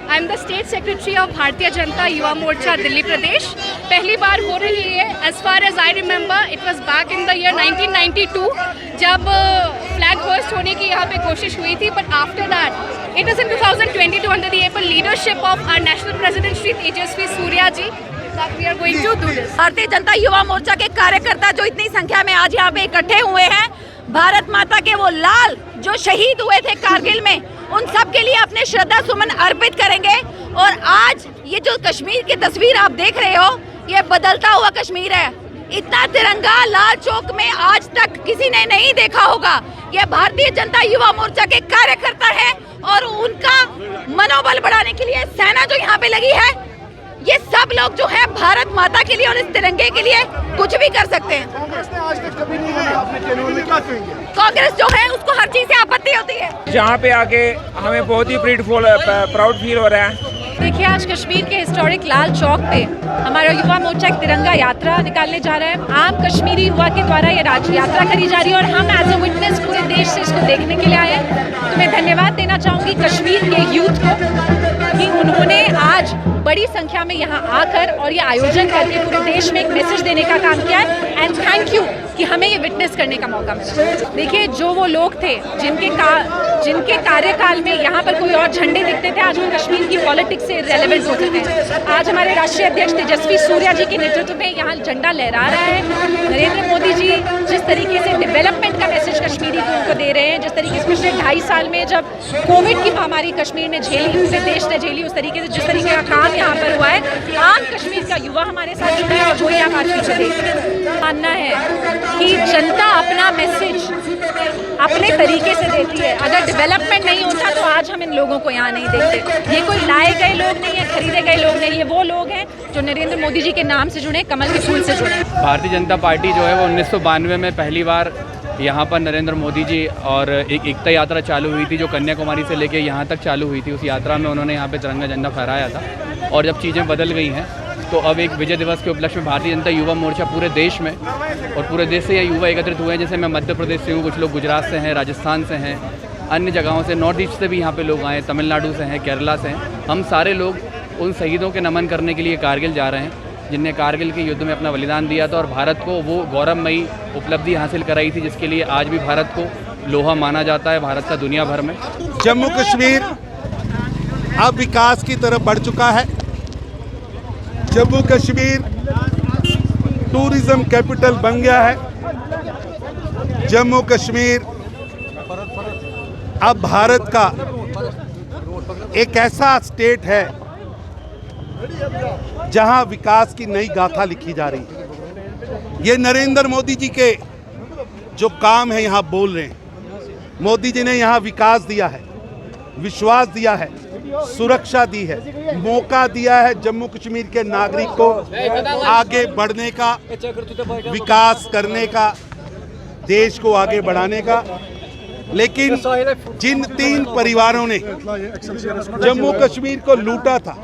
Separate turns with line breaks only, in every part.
I am the state secretary of Bharatiya Janata Yuva Morcha Delhi प्रदेश। पहली बार हो रही है। As far as I remember it was back in the year 1992 जब flag host होने की यहाँ पे कोशिश हुई थी, but after that it is in 2022 under the able leadership of our national president Shri Tejasvi Surya ji that we are going to do this।
Bharatiya Janata Yuva Morcha के कार्यकर्ता जो इतनी संख्या में आज यहाँ पे इकट्ठे हुए हैं, भारत माता के वो लाल जो शहीद हुए थे कारगिल में, उन सब के लिए अपने श्रद्धा सुमन अर्पित करेंगे। और आज ये जो कश्मीर की तस्वीर आप देख रहे हो, ये बदलता हुआ कश्मीर है। इतना तिरंगा लाल चौक में आज तक किसी ने नहीं देखा होगा। ये भारतीय जनता युवा मोर्चा के कार्यकर्ता हैं और उनका मनोबल बढ़ाने के लिए सेना जो यहाँ पे लगी है, ये सब लोग जो है भारत माता के लिए और इस तिरंगे के लिए कुछ भी कर सकते हैं। कांग्रेस जो है उसको हर चीज से आपत्ति होती है।
जहाँ पे आके हमें बहुत ही प्राउड फील हो रहा है।
देखिए, आज कश्मीर के हिस्टोरिक लाल चौक पे हमारा युवा मोर्चा एक तिरंगा यात्रा निकालने जा रहा है। आम कश्मीरी युवा के द्वारा ये यात्रा करी जा रही है और हम एज अ विटनेस पूरे देश से इसको देखने के लिए आए हैं। तो मैं धन्यवाद देना चाहूँगी कश्मीर के यूथ को कि उन्होंने आज बड़ी संख्या में यहाँ आकर और ये आयोजन करके पूरे देश में एक मैसेज देने का काम किया है। एंड थैंक यू कि हमें ये विटनेस करने का मौका मिला। देखिए, जो वो लोग थे जिनके कार्यकाल में यहाँ पर कोई और झंडे दिखते थे, आज वो कश्मीर की पॉलिटिक्स से रेलेवेंट हो चुके हैं। आज हमारे राष्ट्रीय अध्यक्ष तेजस्वी सूर्या जी के नेतृत्व में यहाँ झंडा लहरा रहा है। नरेंद्र मोदी जी जिस तरीके से डेवलपमेंट का मैसेज कश्मीरी को दे रहे हैं, जिस तरीके से पिछले 2.5 साल में जब कोविड की महामारी कश्मीर ने झेली, पूरे देश ने झेली, उस तरीके से जिस तरीके का काम यहाँ पर हुआ है, आम कश्मीर का युवा हमारे साथ जुड़ा है और वही आप आज पीछे देख रहे हैं। मानना है कि जनता अपना मैसेज अपने तरीके से देती है। अगर डेवलपमेंट नहीं होता तो आज हम इन लोगों को यहाँ नहीं देखते। ये कोई लाए गए लोग नहीं है, खरीदे गए लोग नहीं, ये वो लोग हैं जो नरेंद्र मोदी जी के नाम से जुड़े, कमल के फूल से जुड़े।
भारतीय जनता पार्टी जो है वो 1992 में पहली बार यहाँ पर नरेंद्र मोदी जी और एक एकता यात्रा चालू हुई थी जो कन्याकुमारी से लेके यहाँ तक चालू हुई थी। उस यात्रा में उन्होंने यहाँ पे तिरंगा झंडा फहराया था। और जब चीज़ें बदल गई हैं तो अब एक विजय दिवस के उपलक्ष्य में भारतीय जनता युवा मोर्चा पूरे देश में और पूरे देश से ये युवा एकत्रित हुए हैं। जैसे मैं मध्य प्रदेश से हूँ, कुछ लोग गुजरात से हैं, राजस्थान से हैं, अन्य जगहों से, नॉर्थ ईस्ट से भी यहाँ पे लोग आए, तमिलनाडु से हैं, केरला से हैं। हम सारे लोग उन शहीदों के नमन करने के लिए कारगिल जा रहे हैं जिनने कारगिल के युद्ध में अपना बलिदान दिया था और भारत को वो गौरवमयी उपलब्धि हासिल कराई थी, जिसके लिए आज भी भारत को लोहा माना जाता है, भारत का दुनिया भर में।
जम्मू कश्मीर अब विकास की तरफ बढ़ चुका है। जम्मू कश्मीर टूरिज्म कैपिटल बन गया है। जम्मू कश्मीर अब भारत का एक ऐसा स्टेट है जहां विकास की नई गाथा लिखी जा रही है। ये नरेंद्र मोदी जी के जो काम है यहाँ बोल रहे हैं। मोदी जी ने यहाँ विकास दिया है, विश्वास दिया है, सुरक्षा दी है, मौका दिया है जम्मू कश्मीर के नागरिक को आगे बढ़ने का, विकास करने का, देश को आगे बढ़ाने का। लेकिन जिन 3 परिवारों ने जम्मू कश्मीर को लूटा था,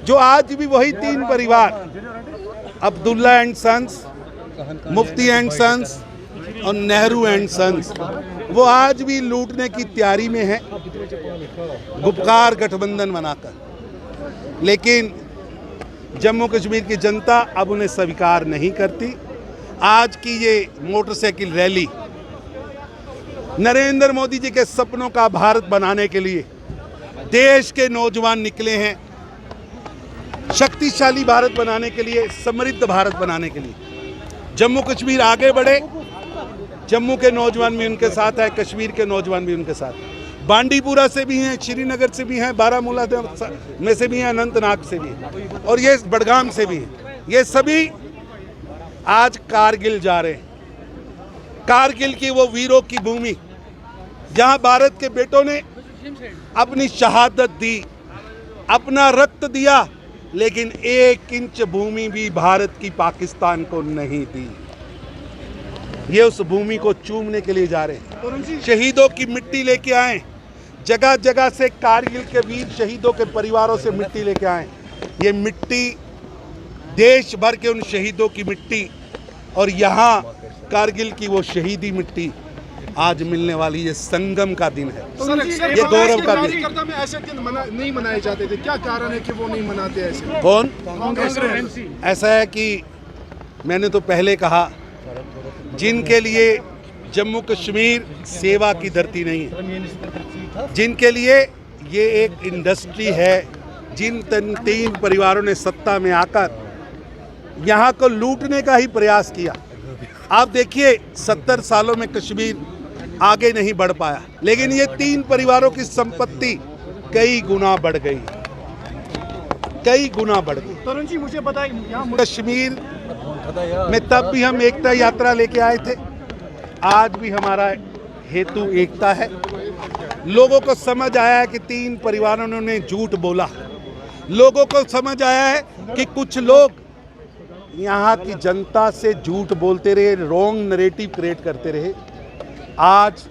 जो आज भी वही 3 परिवार, Abdullah and sons, Mufti and sons और नेहरू एंड सन्स, वो आज भी लूटने की तैयारी में है, गुपकार गठबंधन बनाकर। लेकिन जम्मू कश्मीर की जनता अब उन्हें स्वीकार नहीं करती। आज की ये मोटरसाइकिल रैली नरेंद्र मोदी जी के सपनों का भारत बनाने के लिए देश के नौजवान निकले हैं, शक्तिशाली भारत बनाने के लिए, समृद्ध भारत बनाने के लिए। जम्मू कश्मीर आगे बढ़े, जम्मू के नौजवान भी उनके साथ है, कश्मीर के नौजवान भी उनके साथ है। बांडीपुरा से भी हैं, श्रीनगर से भी हैं, बारामूला में से भी हैं, अनंतनाग से भी हैं और ये बडगाम से भी हैं। ये सभी आज कारगिल जा रहे हैं। कारगिल की वो वीरों की भूमि जहां भारत के बेटों ने अपनी शहादत दी, अपना रक्त दिया, लेकिन 1 इंच भूमि भी भारत की पाकिस्तान को नहीं दी। ये उस भूमि को चूमने के लिए जा रहे हैं। शहीदों की मिट्टी लेके आए, जगह जगह से कारगिल के वीर शहीदों के परिवारों से मिट्टी लेके आए। ये मिट्टी देश भर के उन शहीदों की मिट्टी और यहाँ कारगिल की वो शहीदी मिट्टी, आज मिलने वाली ये संगम का दिन है,
सर,
ये गौरव का दिन।
कार्यकर्ता में ऐसे दिन नहीं मनाए जाते थे, क्या कारण है कि वो नहीं मनाते ऐसे?
कौन?
कांग्रेस।
ऐसा है कि मैंने तो पहले कहा, जिनके लिए जम्मू कश्मीर सेवा की धरती नहीं है, जिनके लिए ये एक इंडस्ट्री है, जिन तीन परिवारों ने सत्ता में आकर यहाँ को लूटने का ही प्रयास किया। आप देखिए 70 सालों में कश्मीर आगे नहीं बढ़ पाया, लेकिन ये तीन परिवारों की संपत्ति कई गुना बढ़ गई, कई गुना बढ़ गई।
तरुण जी मुझे बताइए,
कश्मीर में तब भी हम एकता यात्रा लेके आए थे, आज भी हमारा हेतु एकता है। लोगों को समझ आया है कि तीन परिवारों ने झूठ बोला, लोगों को समझ आया है कि कुछ लोग यहाँ की जनता से झूठ बोलते रहे, रॉन्ग नैरेटिव क्रिएट करते रहे। आज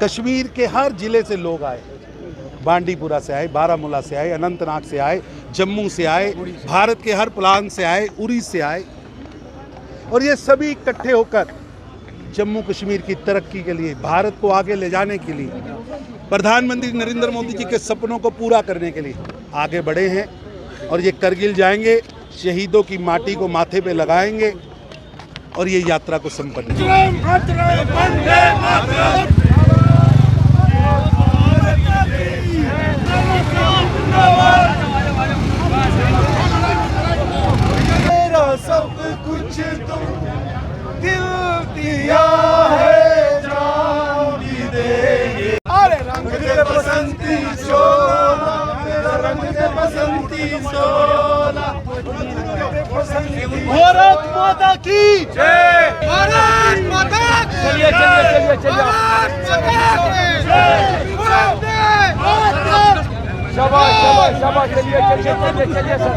कश्मीर के हर जिले से लोग आए, बांडीपुरा से आए, बारामूला से आए, अनंतनाग से आए, जम्मू से आए, भारत के हर प्रांत से आए, उरी से आए, और ये सभी इकट्ठे होकर जम्मू कश्मीर की तरक्की के लिए, भारत को आगे ले जाने के लिए, प्रधानमंत्री नरेंद्र मोदी जी के सपनों को पूरा करने के लिए आगे बढ़े हैं। और ये करगिल जाएंगे, शहीदों की माटी को माथे पे लगाएंगे और ये यात्रा को संपन्न
सब कुछ तुम दिल दिया है, जान भी देंगे। अरे रंग दे बसंती शोला, रंग दे बसंती शोला। भारत माता की जय, भारत माता की
चलिए चलिए चलिए शाबाश शाबाश शाबाश, चलिए चलिए चलिए चलिए सर।